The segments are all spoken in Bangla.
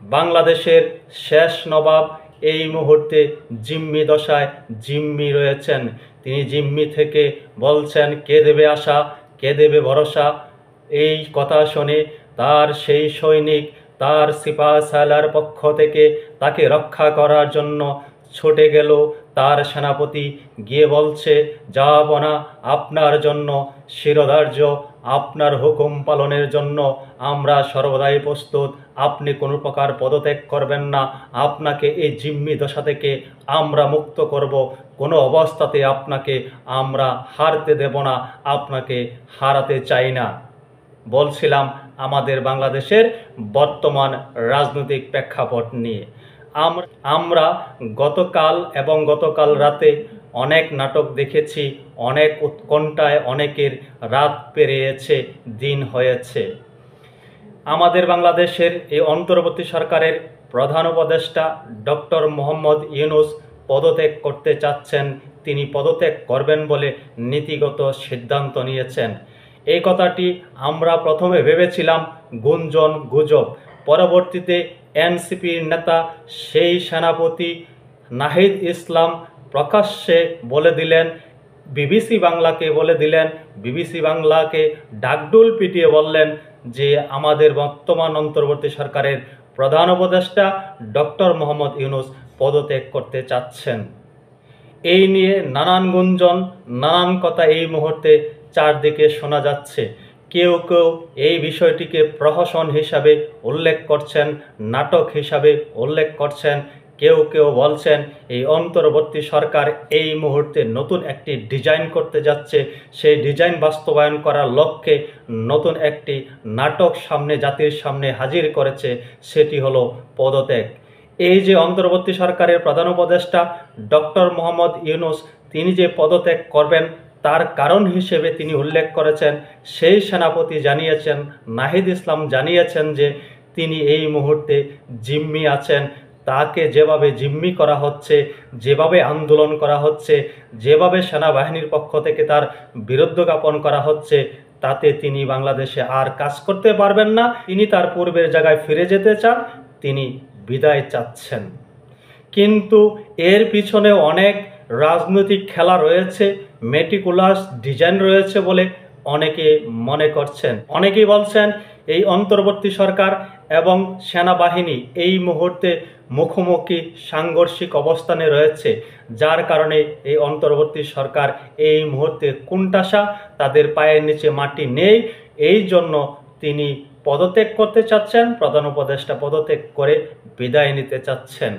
বাংলাদেশের শেষ নবাব এই মুহূর্তে জিম্মি দশায় জিম্মি রয়েছেন। তিনি জিম্মি থেকে বলছেন, কে দেবে আশা, কে দেবে ভরসা। এই কথা শুনে তার সেই সৈনিক তার সিপাহসালার পক্ষ থেকে তাকে রক্ষা করার জন্য ছুটে গেল। তার সেনাপতি গিয়ে বলছে, যাব না, আপনার জন্য শিরোধার্য, আপনার হুকুম পালনের জন্য আমরা সর্বদাই প্রস্তুত। আপনি কোনো প্রকার পদত্যাগ করবেন না, আপনাকে এই জিম্মি দশা থেকে আমরা মুক্ত করব। কোনো অবস্থাতে আপনাকে আমরা হারতে দেব না, আপনাকে হারাতে চাই না। বলছিলাম আমাদের বাংলাদেশের বর্তমান রাজনৈতিক প্রেক্ষাপট নিয়ে। আমরা গতকাল রাতে অনেক নাটক দেখেছি, অনেক উৎকণ্ঠায় অনেকের রাত পেরিয়েছে, দিন হয়েছে। আমাদের বাংলাদেশের এই অন্তর্বর্তী সরকারের প্রধান উপদেষ্টা ডক্টর মোহাম্মদ ইউনূস পদত্যাগ করতে চাচ্ছেন। তিনি পদত্যাগ করবেন বলে নীতিগত সিদ্ধান্ত নিয়েছেন। এই কথাটি আমরা প্রথমে ভেবেছিলাম গুজব। পরবর্তীতে এনসিপির নেতা সেই সেনাপতি নাহিদ ইসলাম প্রকাশ্যে বলে দিলেন, বিবিসি বাংলাকে ডাকডুল পিটিয়ে বললেন যে আমাদের বর্তমান অন্তর্বর্তী সরকারের প্রধান উপদেষ্টা ডক্টর মোহাম্মদ ইউনূস পদত্যাগ করতে চাচ্ছেন। এই নিয়ে নানান গুঞ্জন, নানান কথা এই মুহূর্তে চারদিকে শোনা যাচ্ছে। কেউ কেউ এই বিষয়টিকে প্রহসন হিসাবে উল্লেখ করছেন, নাটক হিসাবে উল্লেখ করছেন। কেউ কেউ বলছেন এই অন্তর্বর্তী সরকার এই মুহূর্তে নতুন একটি ডিজাইন করতে যাচ্ছে, সেই ডিজাইন বাস্তবায়ন করার লক্ষ্যে নতুন একটি নাটক জাতির সামনে হাজির করেছে, সেটি হলো পদত্যাগ। এই যে অন্তর্বর্তী সরকারের প্রধান উপদেষ্টা ডক্টর মোহাম্মদ ইউনূস, তিনি যে পদত্যাগ করবেন তার কারণ হিসেবে তিনি উল্লেখ করেছেন, সেই সেনাপতি জানিয়েছেন, নাহিদ ইসলাম জানিয়েছেন যে তিনি এই মুহূর্তে জিম্মি আছেন। তাকে যেভাবে জিম্মি করা হচ্ছে, যেভাবে আন্দোলন করা হচ্ছে, যেভাবে সেনাবাহিনীর পক্ষ থেকে তার বিরুদ্ধ জ্ঞাপন করা হচ্ছে, তাতে তিনি বাংলাদেশে আর কাজ করতে পারবেন না। তিনি তার পূর্বের জায়গায় ফিরে যেতে চান, তিনি বিদায় চাচ্ছেন। কিন্তু এর পিছনে অনেক রাজনৈতিক খেলা রয়েছে, মেটিকুলাস ডিজাইন রয়েছে বলে অনেকে মনে করছেন। অনেকেই বলছেন এই অন্তর্বর্তী সরকার এবং সেনাবাহিনী এই মুহূর্তে মুখোমুখি সাংঘর্ষিক অবস্থানে রয়েছে, যার কারণে এই অন্তর্বর্তী সরকার এই মুহূর্তে কোণঠাসা, তাদের পায়ের নিচে মাটি নেই। এই জন্য তিনি পদত্যাগ করতে চাচ্ছেন, প্রধান উপদেষ্টা পদত্যাগ করে বিদায় নিতে চাচ্ছেন।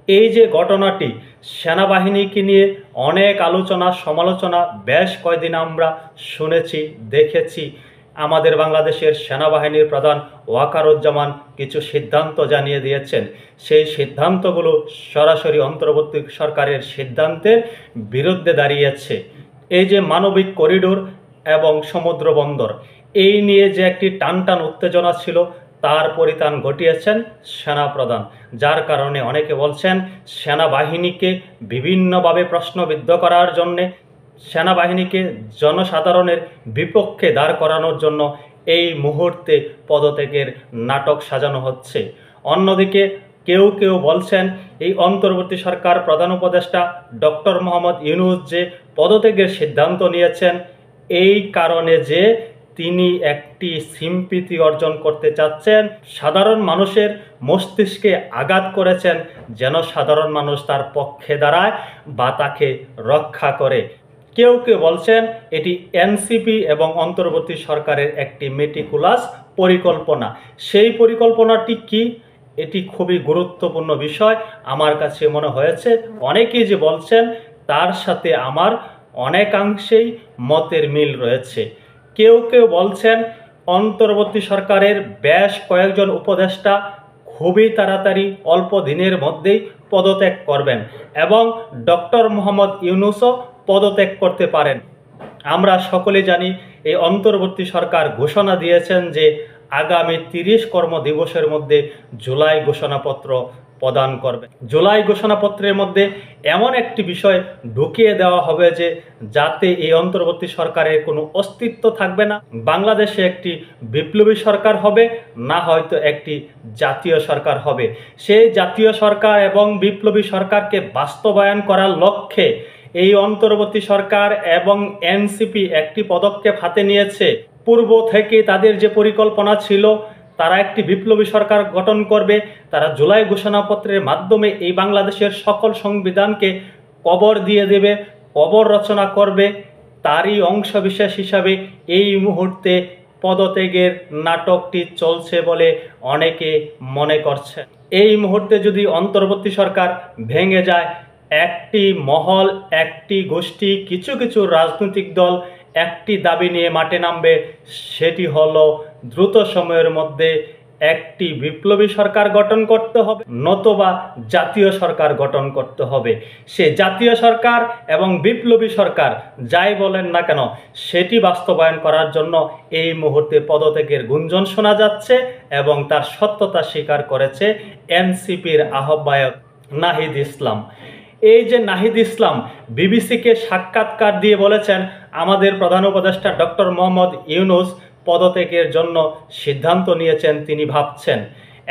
এই যে ঘটনাটি, সেনাবাহিনীকে নিয়ে অনেক আলোচনা সমালোচনা বেশ কয়েকদিন আমরা শুনেছি, দেখেছি। আমাদের বাংলাদেশের সেনাবাহিনীর প্রধান ওয়াকারুজ্জামান কিছু সিদ্ধান্ত জানিয়ে দিয়েছেন। সেই সিদ্ধান্তগুলো সরাসরি অন্তর্বর্তী সরকারের সিদ্ধান্তের বিরুদ্ধে দাঁড়িয়েছে। এই যে মানবিক করিডোর এবং সমুদ্র বন্দর, এই নিয়ে যে একটি টানটান উত্তেজনা ছিল, তার পরিত্রাণ ঘটিয়েছেন সেনাপ্রধান। যার কারণে অনেকে বলছেন সেনাবাহিনীকে বিভিন্নভাবে প্রশ্নবিদ্ধ করার জন্যে, সেনাবাহিনীকে জনসাধারণের বিপক্ষে দাঁড় করানোর জন্য এই মুহূর্তে পদত্যাগের নাটক সাজানো হচ্ছে। অন্যদিকে কেউ কেউ বলছেন এই অন্তর্বর্তী সরকার প্রধান উপদেষ্টা ডক্টর মোহাম্মদ ইউনূস যে পদত্যাগের সিদ্ধান্ত নিয়েছেন, এই কারণে যে তিনি একটি সিম্পিতি অর্জন করতে চাচ্ছেন, সাধারণ মানুষের মস্তিষ্কে আঘাত করেছেন, যেন সাধারণ মানুষ তার পক্ষে দাঁড়ায় বা তাকে রক্ষা করে। কেউ কেউ বলছেন এটি এনসিপি এবং অন্তর্বর্তী সরকারের একটি মেটিকুলাস পরিকল্পনা। সেই পরিকল্পনাটি কি? এটি খুবই গুরুত্বপূর্ণ বিষয় আমার কাছে মনে হয়েছে। অনেকেই যে বলছেন তার সাথে আমার অনেকাংশেই মতের মিল রয়েছে। কেউ কেউ বলছেন অন্তর্বর্তী সরকারের বেশ কয়েকজন উপদেষ্টা খুবই তাড়াতাড়ি অল্প দিনের মধ্যেই পদত্যাগ করবেন এবং ডক্টর মোহাম্মদ ইউনূসও পদত্যাগ করতে পারেন। আমরা সকলে জানি এই অন্তর্বর্তী সরকার ঘোষণা দিয়েছেন যে আগামী 30 কর্মদিবসের মধ্যে জুলাই ঘোষণাপত্র প্রদান করবে। জুলাই ঘোষণাপত্রের মধ্যে এমন একটি বিষয় ঢুকিয়ে দেওয়া হবে যে যাতে এই অন্তর্বর্তী সরকারের কোনো অস্তিত্ব থাকবে না, বাংলাদেশে একটি বিপ্লবী সরকার হবে, না হয়তো একটি জাতীয় সরকার হবে। সেই জাতীয় সরকার এবং বিপ্লবী সরকারকে বাস্তবায়ন করার লক্ষ্যে এই অন্তর্বর্তী সরকার এবং এনসিপি একটি পদক্ষেপ হাতে নিয়েছে। পূর্ব থেকে তাদের যে পরিকল্পনা ছিল, তারা একটি বিপ্লবী সরকার গঠন করবে, তারা জুলাই ঘোষণাপত্রের মাধ্যমে এই বাংলাদেশের সকল সংবিধানকে কবর দিয়ে দেবে, কবর রচনা করবে। তারই অংশবিশেষ হিসাবে এই মুহূর্তে পদত্যাগের নাটকটি চলছে বলে অনেকে মনে করছে। এই মুহূর্তে যদি অন্তর্বর্তী সরকার ভেঙে যায়, একটি মহল, একটি গোষ্ঠী, কিছু কিছু রাজনৈতিক দল একটি দাবি নিয়ে মাঠে নামবে, সেটি হলো দ্রুত সময়ের মধ্যে একটি বিপ্লবী সরকার গঠন করতে হবে, নতুবা জাতীয় সরকার গঠন করতে হবে। সে জাতীয় সরকার এবং বিপ্লবী সরকার যাই বলেন না কেন, সেটি বাস্তবায়ন করার জন্য এই মুহূর্তে পদত্যাগের গুঞ্জন শোনা যাচ্ছে এবং তার সত্যতা স্বীকার করেছে এনসিপির আহ্বায়ক নাহিদ ইসলাম। এই যে নাহিদ ইসলাম বিবিসিকে সাক্ষাৎকার দিয়ে বলেছেন, আমাদের প্রধান উপদেষ্টা ডক্টর মোহাম্মদ ইউনূস পদত্যাগের জন্য সিদ্ধান্ত নিয়েছেন, তিনি ভাবছেন।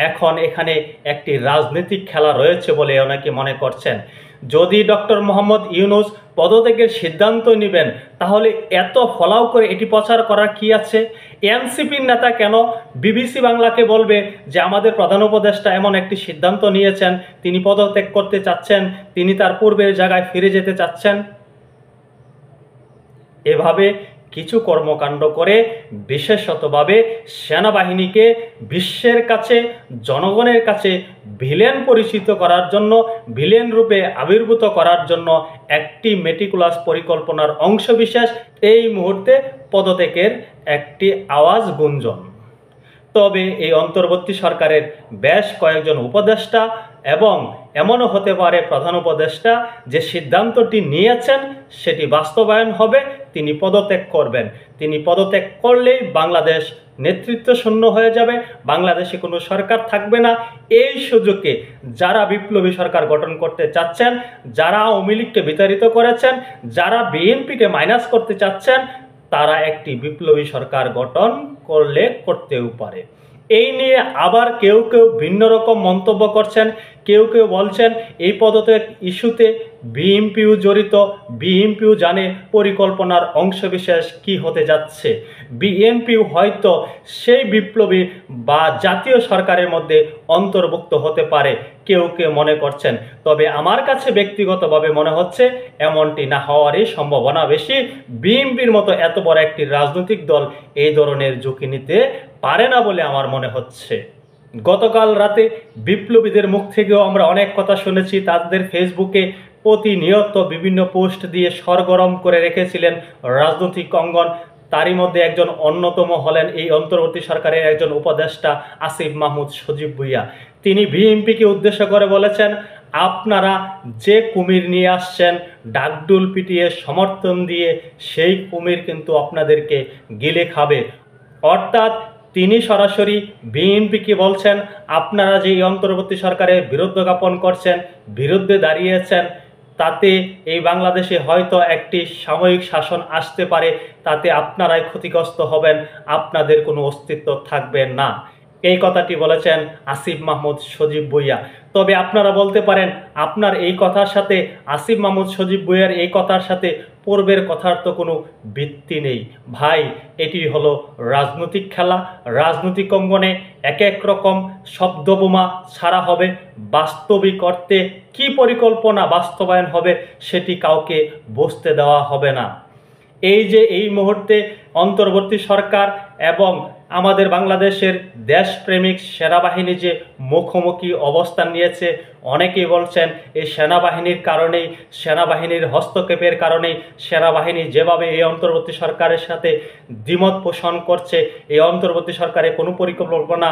এখন এখানে একটি রাজনৈতিক খেলা রয়েছে বলে অনেকে মনে করছেন। যদি ডক্টর মোহাম্মদ ইউনূস পদত্যাগের সিদ্ধান্ত নেবেন, তাহলে এত ফলাও করে এটি প্রচার করার কি আছে? এনসিপির নেতা কেন বিবিসি বাংলাকে বলবে যে আমাদের প্রধান উপদেষ্টা এমন একটি সিদ্ধান্ত নিয়েছেন, তিনি পদত্যাগ করতে চাচ্ছেন, তিনি তার পূর্বের জায়গায় ফিরে যেতে চাচ্ছেন? এভাবে কিছু কর্মকাণ্ড করে বিশেষতভাবে সেনাবাহিনীকে বিশ্বের কাছে, জনগণের কাছে ভিলেন পরিচিত করার জন্য, ভিলেন রূপে আবির্ভূত করার জন্য একটি মেটিকুলাস পরিকল্পনার অংশবিশেষ এই মুহূর্তে পদত্যাগের একটি আওয়াজ গুঞ্জন। তবে এই অন্তর্বর্তী সরকারের বেশ কয়েকজন উপদেষ্টা এবং এমনও হতে পারে প্রধান উপদেষ্টা যে সিদ্ধান্তটি নিয়েছেন সেটি বাস্তবায়ন হবে, তিনি পদত্যাগ করবেন। তিনি পদত্যাগ করলেই বাংলাদেশ নেতৃত্ব শূন্য হয়ে যাবে, বাংলাদেশে কোনো সরকার থাকবে না। এই সুযোগে যারা বিপ্লবী সরকার গঠন করতে চাচ্ছেন, যারা আওয়ামী লীগকে বিতাড়িত করেছেন, যারা বিএনপিকে মাইনাস করতে চাচ্ছেন, তারা একটি বিপ্লবী সরকার গঠন করলে করতেও পারে। এই নিয়ে আবার কেউ কেউ ভিন্ন রকম মন্তব্য করছেন। কেউ কেউ বলছেন এই পদত্যাগ ইস্যুতে বিএনপিও জড়িত, বিএনপিও জানে পরিকল্পনার অংশবিশেষ কি হতে যাচ্ছে, বিএনপিও হয়তো সেই বিপ্লবী বা জাতীয় সরকারের মধ্যে অন্তর্ভুক্ত হতে পারে, কেউ কেউ মনে করছেন। তবে আমার কাছে ব্যক্তিগতভাবে মনে হচ্ছে এমনটি না হওয়ারই সম্ভাবনা বেশি। বিএনপির মতো এত বড় একটি রাজনৈতিক দল এই ধরনের ঝুঁকি নিতে পারে না বলে আমার মনে হচ্ছে। গতকাল রাতে বিপ্লবীদের মুখ থেকেও আমরা অনেক কথা শুনেছি। তাদের ফেসবুকে প্রতিনিয়ত বিভিন্ন পোস্ট দিয়ে সরগরম করে রেখেছিলেন রাজনৈতিক অঙ্গন। তারই মধ্যে একজন অন্যতম হলেন এই অন্তর্বর্তী সরকারের একজন উপদেষ্টা আসিফ মাহমুদ সজীব ভুঁইয়া। তিনি বিএনপিকে উদ্দেশ্য করে বলেছেন, আপনারা যে কুমির নিয়ে আসছেন ডাকডুল পিটিয়ে সমর্থন দিয়ে, সেই কুমির কিন্তু আপনাদেরকে গিলে খাবে। অর্থাৎ তিনি সরাসরি বিএনপিকে বলছেন, আপনারা যে অন্তর্বর্তী সরকারের বিরুদ্ধে জ্ঞাপন করছেন, বিরুদ্ধে দাঁড়িয়েছেন, তাতে এই বাংলাদেশে হয়তো একটি সাময়িক শাসন আসতে পারে, তাতে আপনারাই ক্ষতিগ্রস্ত হবেন, আপনাদের কোনো অস্তিত্ব থাকবে না। এই কথাটি বলেছেন আসিফ মাহমুদ সজীব ভুঁইয়া। তবে আপনারা বলতে পারেন, আপনার এই কথার সাথে, আসিফ মাহমুদ সজীব ভুঁইয়ার এই কথার সাথে পূর্বের কথার তো কোনো ভিত্তি নেই। ভাই, এটি হলো রাজনৈতিক খেলা। রাজনৈতিক অঙ্গনে এক এক রকম শব্দবোমা ছাড়া হবে, বাস্তবিক অর্থে কী পরিকল্পনা বাস্তবায়ন হবে সেটি কাউকে বুঝতে দেওয়া হবে না। এই যে এই মুহূর্তে অন্তর্বর্তী সরকার এবং আমাদের বাংলাদেশের দেশপ্রেমিক সেনাবাহিনী যে মুখোমুখি অবস্থান নিয়েছে, অনেকেই বলছেন এই সেনাবাহিনীর কারণেই, সেনাবাহিনীর হস্তক্ষেপের কারণেই, সেনাবাহিনী যেভাবে এই অন্তর্বর্তী সরকারের সাথে দ্বিমত পোষণ করছে, এই অন্তর্বর্তী সরকারে কোনো পরিকল্পনা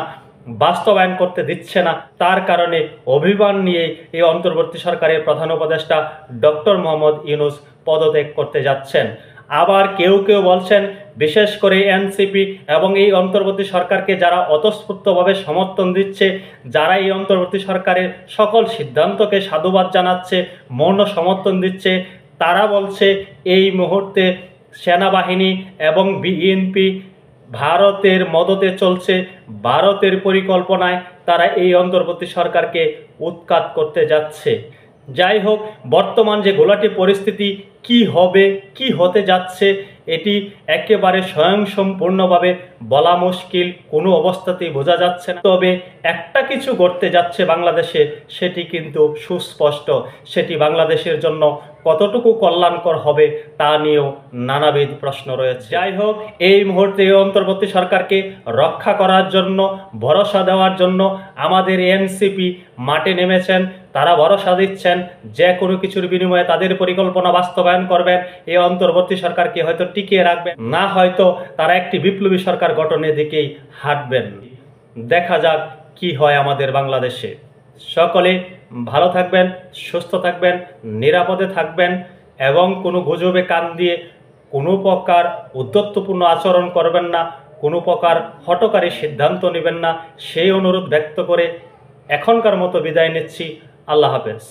বাস্তবায়ন করতে দিচ্ছে না, তার কারণে অভিমান নিয়ে এই অন্তর্বর্তী সরকারের প্রধান উপদেষ্টা ডক্টর মোহাম্মদ ইউনূস পদত্যাগ করতে যাচ্ছেন। আবার কেউ কেউ বলছেন, বিশেষ করে এনসিপি এবং এই অন্তর্বর্তী সরকারকে যারা অতঃস্ফূর্তভাবে সমর্থন দিচ্ছে, যারা এই অন্তর্বর্তী সরকারের সকল সিদ্ধান্তকে সাধুবাদ জানাচ্ছে, মৌন সমর্থন দিচ্ছে, তারা বলছে এই মুহূর্তে সেনাবাহিনী এবং বিএনপি ভারতের মদতে চলছে, ভারতের পরিকল্পনায় তারা এই অন্তর্বর্তী সরকারকে উৎখাত করতে যাচ্ছে। যাই হোক, বর্তমান যে ঘোলাটে পরিস্থিতি কি হবে, কি হতে যাচ্ছে, এটি একেবারে স্বয়ংসম্পূর্ণভাবে বলা মুশকিল, কোনো অবস্থাতেই বোঝা যাচ্ছে না। তবে একটা কিছু ঘটতে যাচ্ছে বাংলাদেশে, সেটি কিন্তু সুস্পষ্ট। সেটি বাংলাদেশের জন্য কতটুকু কল্যাণকর হবে তা নিয়েও নানাবিধ প্রশ্ন রয়েছে। যাই হোক, এই মুহূর্তে অন্তর্বর্তী সরকারকে রক্ষা করার জন্য, ভরসা দেওয়ার জন্য আমাদের এনসিপি মাঠে নেমেছেন। তারা ভরসা দিচ্ছেন যে কোনো কিছুর বিনিময়ে তাদের পরিকল্পনা বাস্তবায়ন করবেন, এই অন্তর্বর্তী সরকারকে হয়তো টিকিয়ে রাখবেন, না হয়তো তারা একটি বিপ্লবী সরকার গঠনের দিকেই হাঁটবেন। দেখা যাক কি হয় আমাদের বাংলাদেশে। সকলে ভালো থাকবেন, সুস্থ থাকবেন, নিরাপদে থাকবেন এবং কোনো গুজবে কান দিয়ে কোনো প্রকার উদ্ধত্যপূর্ণ আচরণ করবেন না, কোনো প্রকার হঠকারী সিদ্ধান্ত নেবেন না, সেই অনুরোধ ব্যক্ত করে এখনকার মতো বিদায় নিচ্ছি। আল্লাহ হাফেজ।